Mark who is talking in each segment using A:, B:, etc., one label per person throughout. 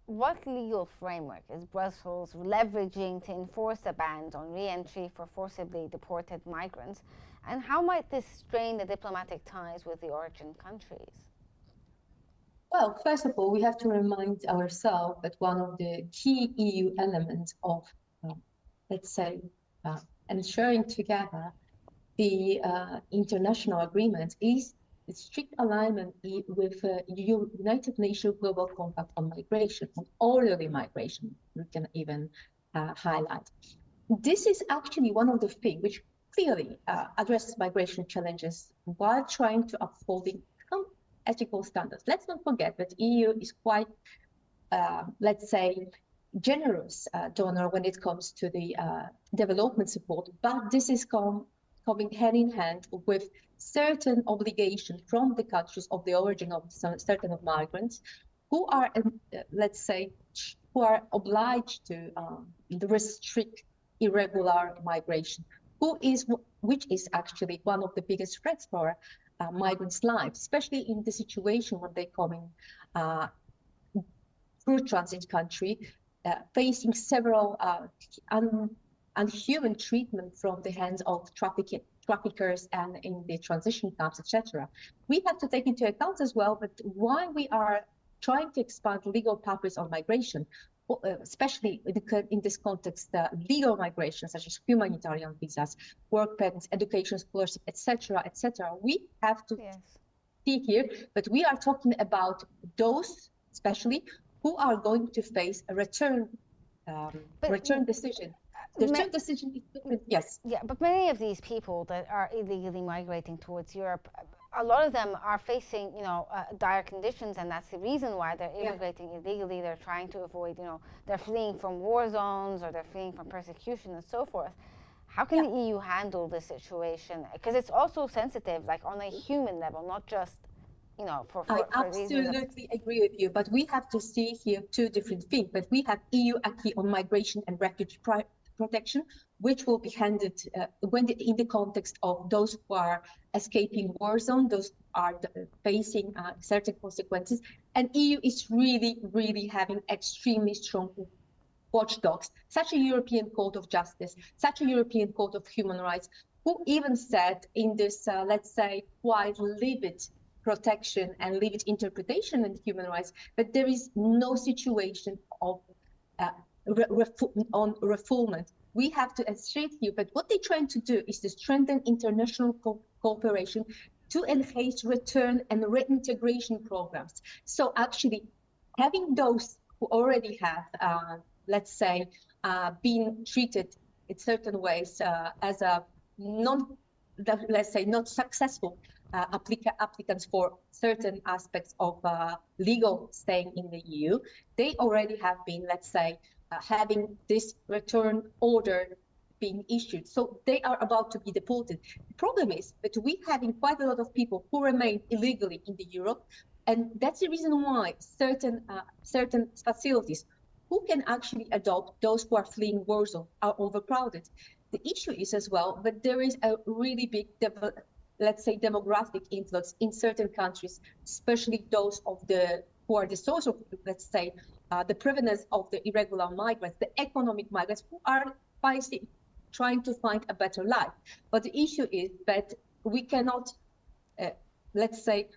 A: what legal framework is Brussels leveraging to enforce a ban on re-entry for forcibly deported migrants, and how might this strain the diplomatic ties with the origin countries?
B: Well, first of all, we have to remind ourselves that one of the key EU elements of, uh, let's say, uh, ensuring together the international agreement is strict alignment with United Nations Global Compact on Migration, on orderly migration, we can even highlight. This is actually one of the things which clearly addresses migration challenges while trying to upholding some ethical standards. Let's not forget that EU is quite, let's say, generous donor when it comes to the development support, but this is coming hand in hand with certain obligation from the countries of the origin of certain of migrants who are, let's say, who are obliged to restrict irregular migration, which is actually one of the biggest threats for migrants' lives, especially in the situation when they come in through transit country, facing several unhuman treatment from the hands of traffickers and in the transition camps, etc. We have to take into account as well that while we are trying to expand legal pathways on migration, especially in this context, legal migration such as humanitarian visas, work permits, education, scholarship, etc., etc., we have to see here that we are talking about those, especially who are going to face a return decision. The return decision is different. Yes.
A: Yeah, but many of these people that are illegally migrating towards Europe, a lot of them are facing, dire conditions, and that's the reason why they're immigrating illegally. They're trying to avoid, they're fleeing from war zones or they're fleeing from persecution and so forth. How can the EU handle this situation? Because it's also sensitive, like on a human level, not just for
B: I absolutely agree with you, but we have to see here two different things. But we have EU acquis on migration and refugee protection, which will be handed in the context of those who are escaping war zone, those who are facing certain consequences. And EU is really, really having extremely strong watchdogs, such a European Court of Justice, such a European Court of Human Rights, who even said in this, let's say, quite livid protection and limited interpretation in human rights, but there is no situation of on refoulement. We have to illustrate here, but what they're trying to do is to strengthen international cooperation to enhance return and reintegration programs. So actually, having those who already have, let's say, been treated in certain ways as a not successful applicants for certain aspects of legal staying in the EU, they already have been, let's say, having this return order being issued. So they are about to be deported. The problem is that we having quite a lot of people who remain illegally in the Europe, and that's the reason why certain facilities who can actually adopt those who are fleeing war zone are overcrowded. The issue is as well that there is a really big let's say, demographic influx in certain countries, especially those of who are the source of, let's say, the prevalence of the irregular migrants, the economic migrants who are trying to find a better life. But the issue is that we cannot, let's say,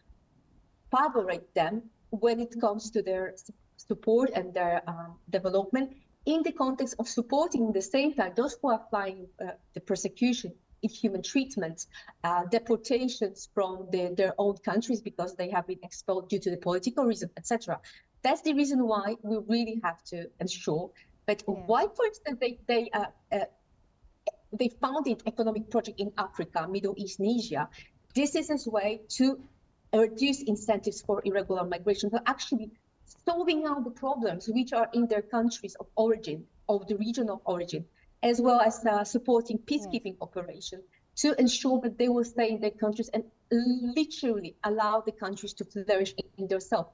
B: favorite them when it comes to their support and their development in the context of supporting at the same time those who are flying the persecution, inhuman treatment, deportations from their own countries because they have been expelled due to the political reason, etc. That's the reason why we really have to ensure that why, for instance, they founded economic project in Africa, Middle East, and Asia. This is a way to reduce incentives for irregular migration, but actually solving out the problems which are in their countries of origin, of the region of origin, as well as supporting peacekeeping operations to ensure that they will stay in their countries and literally allow the countries to flourish in themselves.